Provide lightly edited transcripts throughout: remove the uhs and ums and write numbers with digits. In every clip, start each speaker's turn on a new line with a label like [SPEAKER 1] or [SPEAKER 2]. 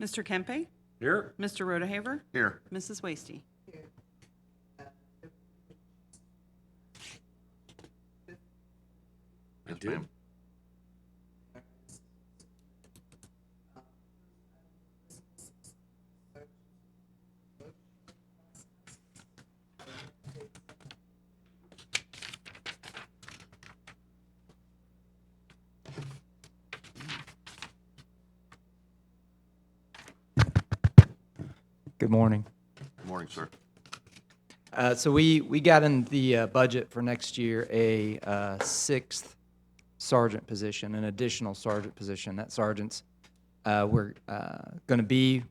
[SPEAKER 1] Mr. Kempe?
[SPEAKER 2] Here.
[SPEAKER 1] Mr. Rodehaver?
[SPEAKER 3] Here.
[SPEAKER 1] Mrs. Wasty?
[SPEAKER 3] Yes,
[SPEAKER 2] did.
[SPEAKER 3] ma'am.
[SPEAKER 4] Good morning.
[SPEAKER 3] Good morning, sir.
[SPEAKER 4] So we got in the budget for next year a sixth sergeant position, an additional sergeant position. That sergeants we're going to be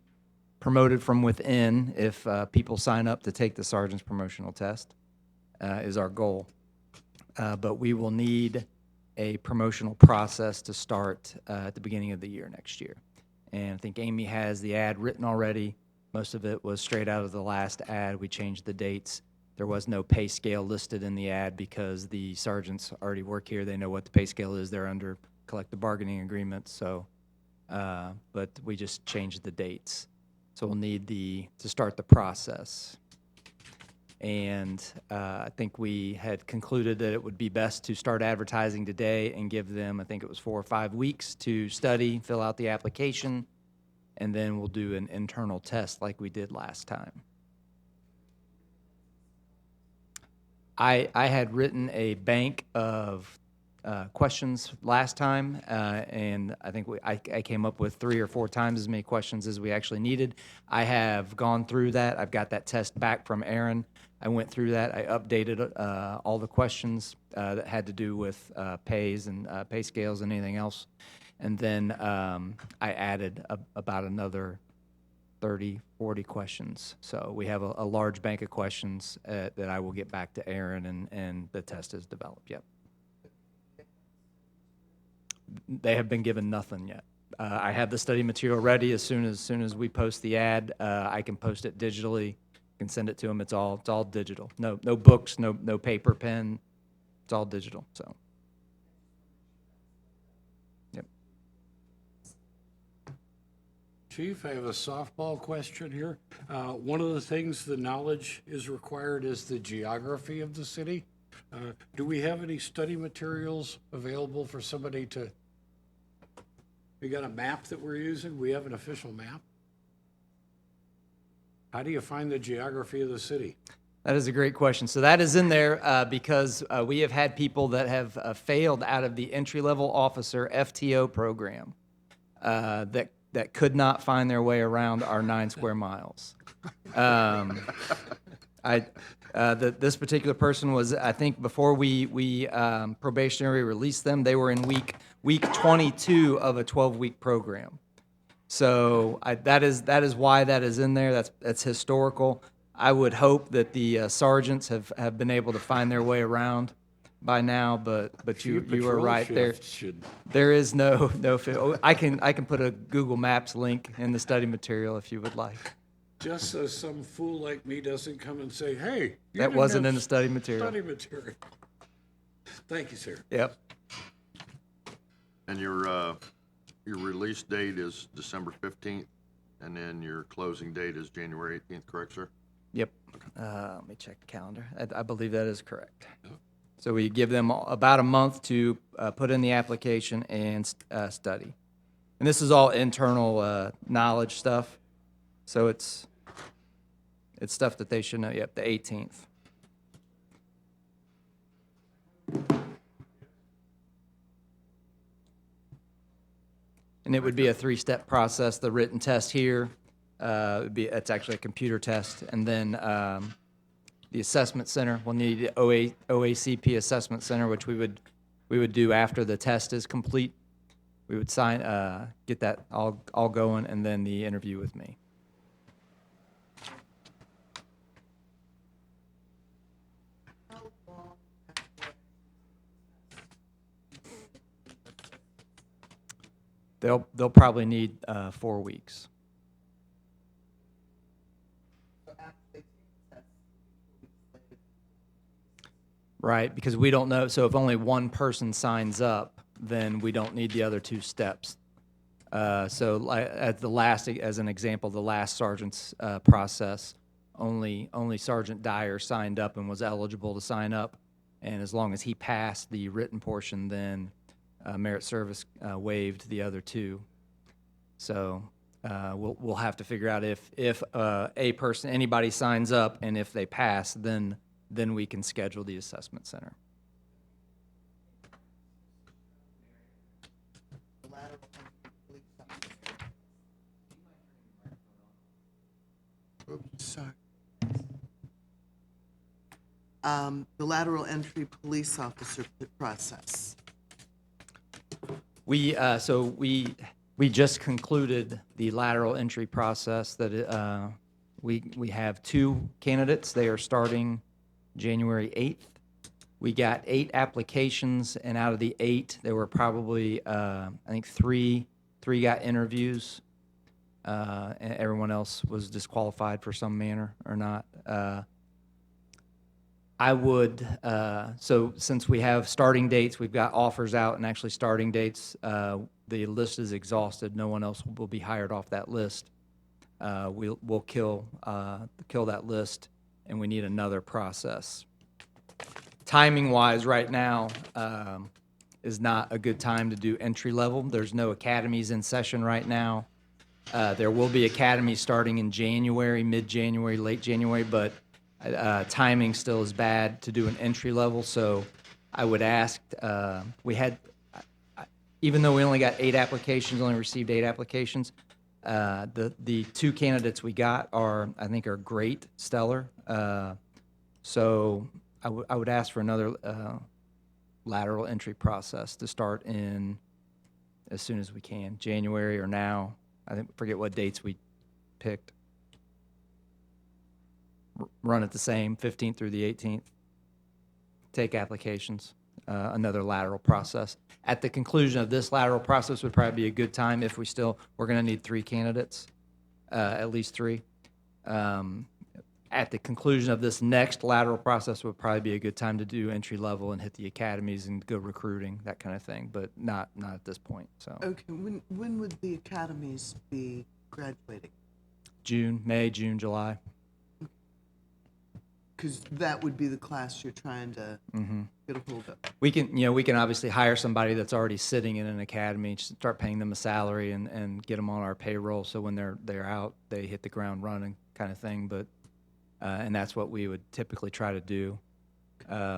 [SPEAKER 4] promoted from within if people sign up to take the sergeant's promotional test is our goal. But we will need a promotional process to start at the beginning of the year next year. And I think Amy has the ad written already. Most of it was straight out of the last ad. We changed the dates. There was no pay scale listed in the ad because the sergeants already work here. They know what the pay scale is. They're under collective bargaining agreements. So, but we just changed the dates. So we'll need to start the process. And I think we had concluded that it would be best to start advertising today and give them, I think it was 4 or 5 weeks to study, fill out the application, and then we'll do an internal test like we did last time. I had written a bank of questions last time, and I think I came up with 3 or 4 times as many questions as we actually needed. I have gone through that. I've got that test back from Aaron. I went through that. I updated all the questions that had to do with pays and pay scales and anything else. And then I added about another 30, 40 questions. So we have a large bank of questions that I will get back to Aaron, and the test is developed. Yep. They have been given nothing yet. I have the study material ready. As soon as we post the ad, I can post it digitally. Can send it to them. It's all digital. No books, no paper, pen. It's all digital. So. Yep.
[SPEAKER 2] Chief, I have a softball question here. One of the things the knowledge is required is the geography of the city. Do we have any study materials available for somebody to? We got a map that we're using? We have an official map? How do you find the geography of the city?
[SPEAKER 4] That is a great question. So that is in there because we have had people that have failed out of the entry-level officer FTO program that could not find their way around our 9 square miles. This particular person was, I think, before we probationary released them, they were in week 22 of a 12-week program. So that is why that is in there. That's historical. I would hope that the sergeants have been able to find their way around by now, but you were right there. There is no. I can put a Google Maps link in the study material if you would like.
[SPEAKER 2] Just so some fool like me doesn't come and say, "Hey, you
[SPEAKER 4] That
[SPEAKER 2] didn't
[SPEAKER 4] wasn't
[SPEAKER 2] have
[SPEAKER 4] in the study material.
[SPEAKER 2] Study material." Thank you, sir.
[SPEAKER 4] Yep.
[SPEAKER 3] And your release date is December 15th, and then your closing date is January 18th, correct, sir?
[SPEAKER 4] Yep. Let me check the calendar. I believe that is correct. So we give them about a month to put in the application and study. And this is all internal knowledge stuff. So it's stuff that they should know. Yep, the 18th. And it would be a 3-step process. The written test here, it's actually a computer test, and then the assessment center. We'll need the OACP assessment center, which we would do after the test is complete. We would get that all going, and then the interview with me. They'll probably need 4 weeks. Right, because we don't know. So if only one person signs up, then we don't need the other 2 steps. As an example, the last sergeant's process, only Sergeant Dyer signed up and was eligible to sign up. And as long as he passed the written portion, then merit service waived the other two. So we'll have to figure out if anybody signs up, and if they pass, then we can schedule the assessment center.
[SPEAKER 1] Sorry. The lateral entry police officer process.
[SPEAKER 4] We just concluded the lateral entry process. That we have 2 candidates. They are starting January 8th. We got 8 applications, and out of the 8, there were probably I think 3 got interviews. And everyone else was disqualified for some manner or not. I would, so since we have starting dates, we've got offers out and actually starting dates, the list is exhausted. No one else will be hired off that list. We'll kill that list, and we need another process. Timing-wise, right now, is not a good time to do entry level. There's no academies in session right now. There will be academies starting in January, mid-January, late January, but timing still is bad to do an entry level. So I would ask, even though we only got 8 applications, only received 8 applications, the 2 candidates we got I think are great, stellar. So I would ask for another lateral entry process to start in as soon as we can, January or now. I forget what dates we picked. Run it the same, 15th through the 18th. Take applications, another lateral process. At the conclusion of this lateral process would probably be a good time if we're going to need 3 candidates, at least 3. At the conclusion of this next lateral process would probably be a good time to do entry level and hit the academies and go recruiting, that kind of thing, but not at this point. So
[SPEAKER 1] Okay, when would the academies be graduating?
[SPEAKER 4] May, June, July.
[SPEAKER 1] Because that would be the class you're trying to get a hold of.
[SPEAKER 4] We can obviously hire somebody that's already sitting in an academy, start paying them a salary and get them on our payroll. So when they're out, they hit the ground running, kind of thing. But and that's what we would typically try to do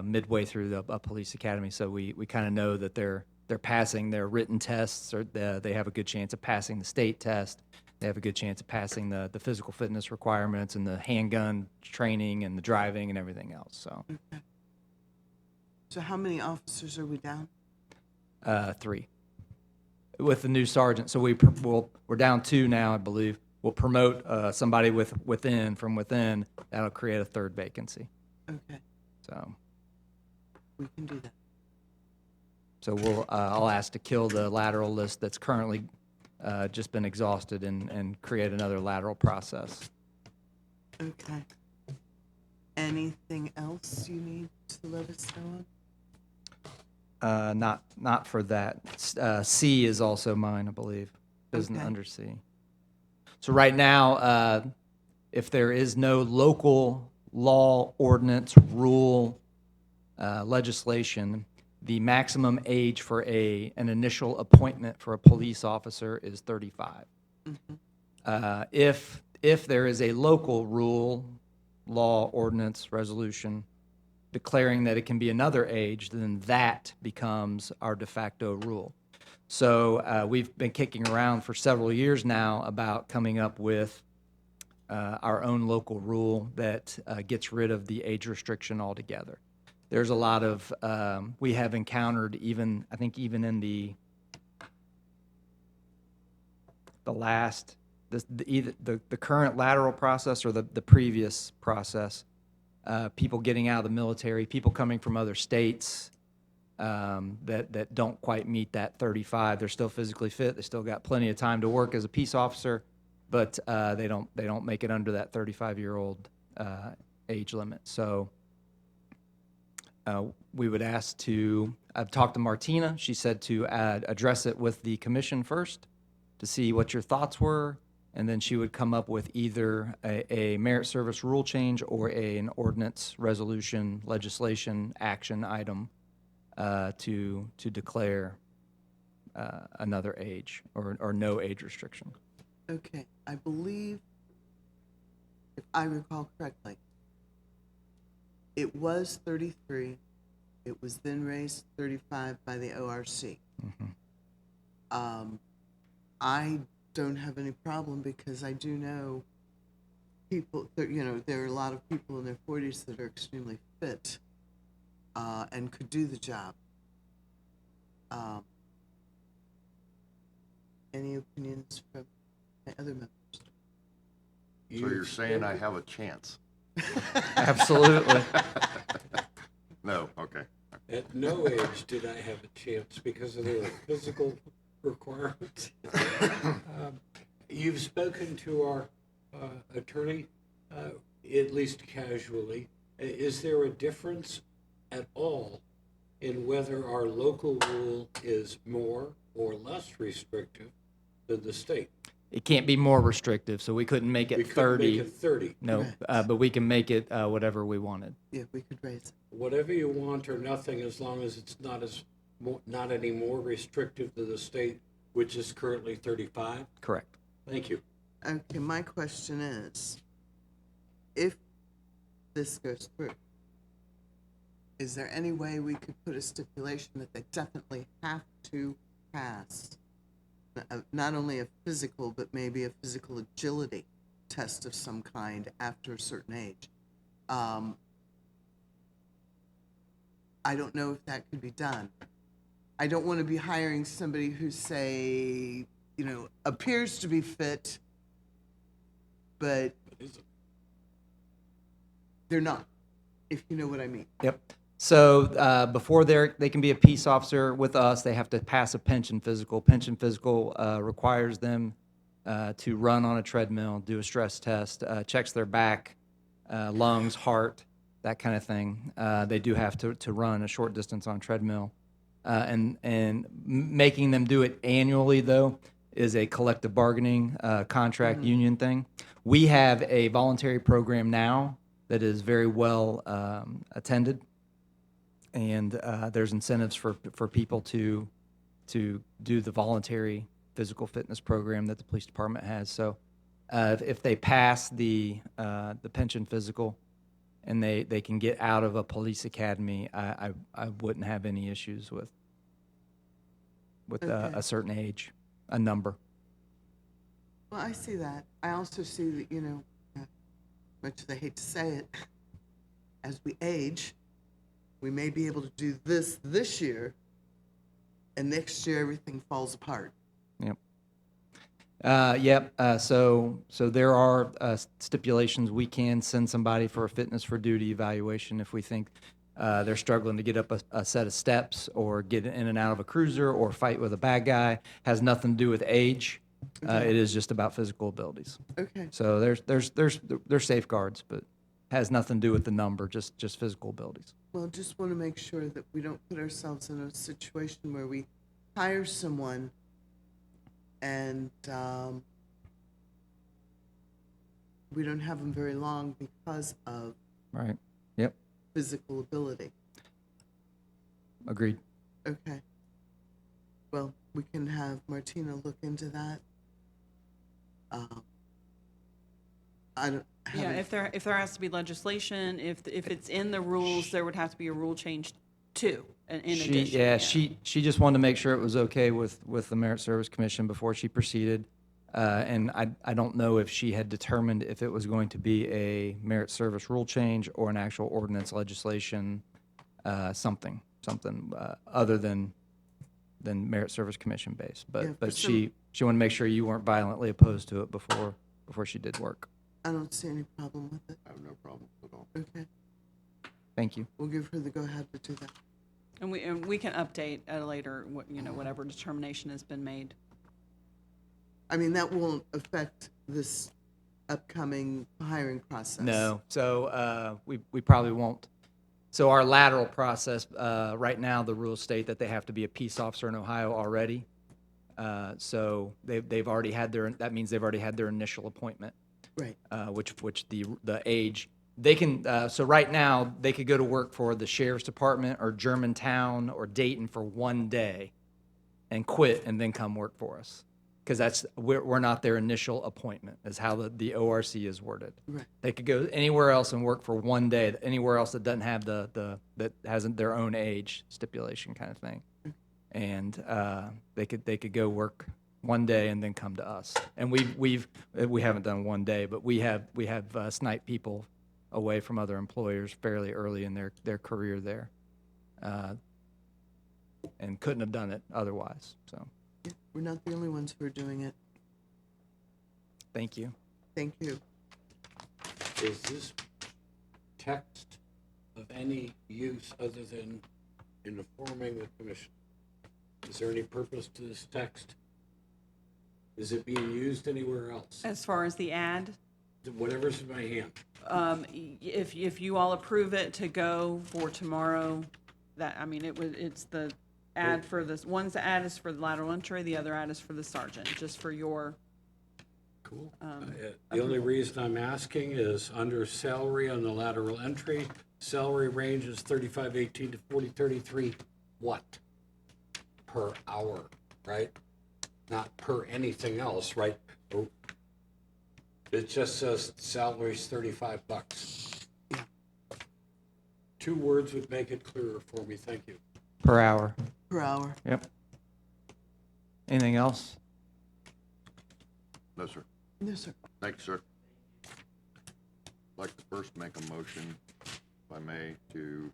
[SPEAKER 4] midway through a police academy. So we kind of know that they're passing their written tests, or they have a good chance of passing the state test. They have a good chance of passing the physical fitness requirements and the handgun training and the driving and everything else. So,
[SPEAKER 1] Okay. So how many officers are we down?
[SPEAKER 4] 3 with the new sergeant. So we're down 2 now, I believe. We'll promote somebody from within. That'll create a 3rd vacancy.
[SPEAKER 1] Okay,
[SPEAKER 4] So
[SPEAKER 1] we can do that.
[SPEAKER 4] So I'll ask to kill the lateral list that's currently just been exhausted and create another lateral process.
[SPEAKER 1] Okay. Anything else you need to let us know on?
[SPEAKER 4] Not for that. C is also mine, I believe. Business
[SPEAKER 1] Okay.
[SPEAKER 4] under C. So right now, if there is no local law, ordinance, rule, legislation, the maximum age for an initial appointment for a police officer is 35. If there is a local rule, law, ordinance, resolution declaring that it can be another age, then that becomes our de facto rule. So we've been kicking around for several years now about coming up with our own local rule that gets rid of the age restriction altogether. There's a lot of, we have encountered even in the last, either the current lateral process or the previous process, people getting out of the military, people coming from other states that don't quite meet that 35. They're still physically fit. They still got plenty of time to work as a peace officer, but they don't make it under that 35-year-old age limit. So we would ask to, I've talked to Martina. She said to address it with the commission first to see what your thoughts were, and then she would come up with either a merit service rule change or an ordinance, resolution, legislation, action item to declare another age or no age restriction.
[SPEAKER 1] Okay, I believe, if I recall correctly, it was 33. It was then raised to 35 by the ORC. I don't have any problem because I do know people, there are a lot of people in their 40s that are extremely fit and could do the job. Any opinions from my other members?
[SPEAKER 3] So you're saying I have a chance?
[SPEAKER 4] Absolutely.
[SPEAKER 3] No, okay.
[SPEAKER 2] At no age did I have a chance because of their physical requirements. You've spoken to our attorney, at least casually. Is there a difference at all in whether our local rule is more or less restrictive than the state?
[SPEAKER 4] It can't be more restrictive, so we couldn't make it
[SPEAKER 2] We could
[SPEAKER 4] 30.
[SPEAKER 2] make it 30.
[SPEAKER 4] No, but we can make it whatever we wanted.
[SPEAKER 1] Yeah, we could raise it.
[SPEAKER 2] Whatever you want or nothing, as long as it's not any more restrictive than the state, which is currently 35.
[SPEAKER 4] Correct.
[SPEAKER 2] Thank you.
[SPEAKER 1] Okay, my question is, if this goes through, is there any way we could put a stipulation that they definitely have to pass not only a physical, but maybe a physical agility test of some kind after a certain age? I don't know if that could be done. I don't want to be hiring somebody who, say, appears to be fit, but they're not, if you know what I mean.
[SPEAKER 4] Yep. So before they can be a peace officer with us, they have to pass a pension physical. Pension physical requires them to run on a treadmill, do a stress test, checks their back, lungs, heart, that kind of thing. They do have to run a short distance on a treadmill. And making them do it annually, though, is a collective bargaining contract union thing. We have a voluntary program now that is very well attended, and there's incentives for people to do the voluntary physical fitness program that the police department has. So if they pass the pension physical and they can get out of a police academy, I wouldn't have any issues with
[SPEAKER 1] Okay.
[SPEAKER 4] a certain age, a number.
[SPEAKER 1] Well, I see that. I also see that, much as I hate to say it, as we age, we may be able to do this year, and next year everything falls apart.
[SPEAKER 4] Yep. Yep. So there are stipulations. We can send somebody for a fitness for duty evaluation if we think they're struggling to get up a set of steps or get in and out of a cruiser or fight with a bad guy. Has nothing to do with age. It is just about physical abilities.
[SPEAKER 1] Okay.
[SPEAKER 4] So there's safeguards, but has nothing to do with the number. Just physical abilities.
[SPEAKER 1] Well, just want to make sure that we don't put ourselves in a situation where we hire someone and we don't have them very long because of
[SPEAKER 4] Right. Yep.
[SPEAKER 1] physical ability.
[SPEAKER 4] Agreed.
[SPEAKER 1] Okay. Well, we can have Martina look into that. I don't.
[SPEAKER 5] Yeah,
[SPEAKER 1] haven't-
[SPEAKER 5] if there has to be legislation, if it's in the rules, there would have to be a rule change too, in addition.
[SPEAKER 4] She just wanted to make sure it was okay with the Merit Service Commission before she proceeded. And I don't know if she had determined if it was going to be a merit service rule change or an actual ordinance legislation, something other than Merit Service Commission based.
[SPEAKER 1] Yeah,
[SPEAKER 4] But
[SPEAKER 1] for
[SPEAKER 4] she wanted to make sure you weren't violently opposed to it before she did work.
[SPEAKER 1] I don't see any problem with it.
[SPEAKER 3] I have no problem at all.
[SPEAKER 1] Okay.
[SPEAKER 4] Thank you.
[SPEAKER 1] We'll give her the go-ahead to do that.
[SPEAKER 5] And we can update at a later, whatever determination has been made.
[SPEAKER 1] I mean, that won't affect this upcoming hiring process.
[SPEAKER 4] No, so we probably won't. So our lateral process, right now, the rules state that they have to be a peace officer in Ohio already. So they've already had that means they've already had their initial appointment,
[SPEAKER 1] Right.
[SPEAKER 4] which the age, they can, so right now, they could go to work for the sheriff's department or Germantown or Dayton for one day and quit and then come work for us. Because we're not their initial appointment, is how the ORC is worded.
[SPEAKER 1] Right.
[SPEAKER 4] They could go anywhere else and work for one day, anywhere else that doesn't have that hasn't their own age stipulation kind of thing. And they could go work one day and then come to us. And we haven't done one day, but we have sniped people away from other employers fairly early in their career there, and couldn't have done it otherwise. So
[SPEAKER 1] Yeah, we're not the only ones who are doing it.
[SPEAKER 4] thank you.
[SPEAKER 1] Thank you.
[SPEAKER 2] Is this text of any use other than informing the commission? Is there any purpose to this text? Is it being used anywhere else?
[SPEAKER 5] As far as the ad,
[SPEAKER 2] Whatever's in my hand.
[SPEAKER 5] if you all approve it to go for tomorrow, it's the ad for this, one's the ad is for the lateral entry, the other ad is for the sergeant, just for your,
[SPEAKER 2] Cool. The only reason I'm asking is under salary on the lateral entry, salary range is 35.18 to 40.33. What? Per hour, right? Not per anything else, right? It just says salary's $35. 2 words would make it clearer for me. Thank you.
[SPEAKER 4] Per hour.
[SPEAKER 1] Per hour.
[SPEAKER 4] Yep. Anything else?
[SPEAKER 3] No, sir.
[SPEAKER 1] No, sir.
[SPEAKER 3] Thank you, sir. I'd like to first make a motion, if I may, to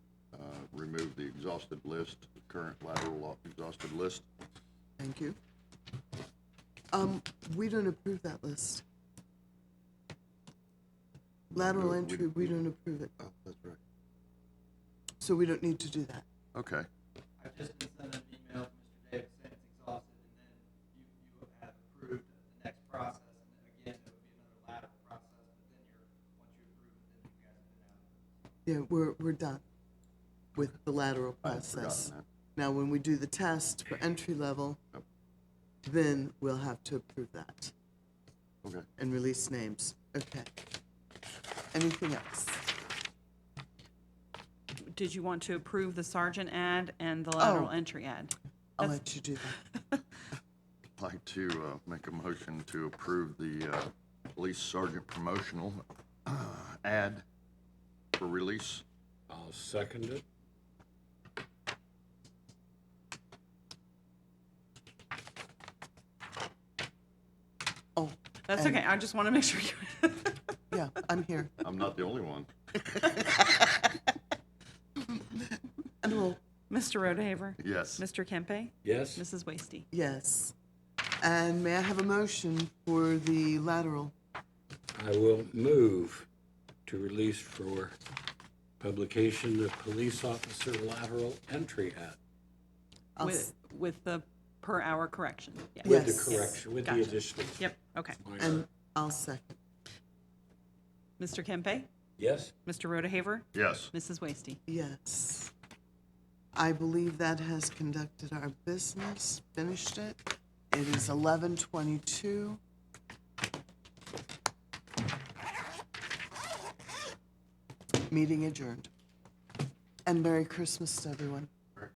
[SPEAKER 3] remove the exhausted list, the current lateral exhausted list.
[SPEAKER 1] Thank you. We don't approve that list. Lateral entry, we don't approve it,
[SPEAKER 3] Oh, that's right.
[SPEAKER 1] so we don't need to do that.
[SPEAKER 3] Okay.
[SPEAKER 4] I've just been sending an email to Mr. Davis saying it's exhausted, and then you have approved the next process, and then again, it would be another lateral process, but then once you approve it, then you guys get it out.
[SPEAKER 1] Yeah, we're done with the lateral
[SPEAKER 3] I had
[SPEAKER 1] process.
[SPEAKER 3] forgotten
[SPEAKER 1] Now, when we do the test for entry level,
[SPEAKER 3] Yep.
[SPEAKER 1] then we'll have to approve that
[SPEAKER 3] that. Okay.
[SPEAKER 1] and release names. Okay. Anything else?
[SPEAKER 5] did you want to approve the sergeant ad and the lateral entry ad?
[SPEAKER 1] I'll
[SPEAKER 5] That's-
[SPEAKER 1] let you do that.
[SPEAKER 3] I'd like to make a motion to approve the police sergeant promotional ad for release.
[SPEAKER 2] I'll second it.
[SPEAKER 1] Oh,
[SPEAKER 5] That's
[SPEAKER 1] and-
[SPEAKER 5] okay, I just want to make sure you.
[SPEAKER 1] yeah, I'm here.
[SPEAKER 3] I'm not the only one.
[SPEAKER 1] And we'll,
[SPEAKER 5] Mr. Rodehaver?
[SPEAKER 3] Yes.
[SPEAKER 5] Mr. Kempe?
[SPEAKER 2] Yes?
[SPEAKER 5] Mrs. Wasty?
[SPEAKER 1] yes. And may I have a motion for the lateral?
[SPEAKER 2] I will move to release for publication the police officer lateral entry ad
[SPEAKER 1] I'll
[SPEAKER 5] With the per hour correction, yeah.
[SPEAKER 1] Yeah.
[SPEAKER 2] with
[SPEAKER 1] Yes.
[SPEAKER 2] the correction, with the
[SPEAKER 5] Gotcha.
[SPEAKER 2] additional.
[SPEAKER 5] Yep, okay.
[SPEAKER 2] minor.
[SPEAKER 1] And I'll second.
[SPEAKER 5] Mr. Kempe?
[SPEAKER 2] Yes?
[SPEAKER 5] Mr. Rodehaver?
[SPEAKER 3] Yes.
[SPEAKER 5] Mrs. Wasty?
[SPEAKER 1] Yes. I believe that has conducted our business, finished it. It is 11:22. Meeting adjourned. And Merry Christmas to everyone.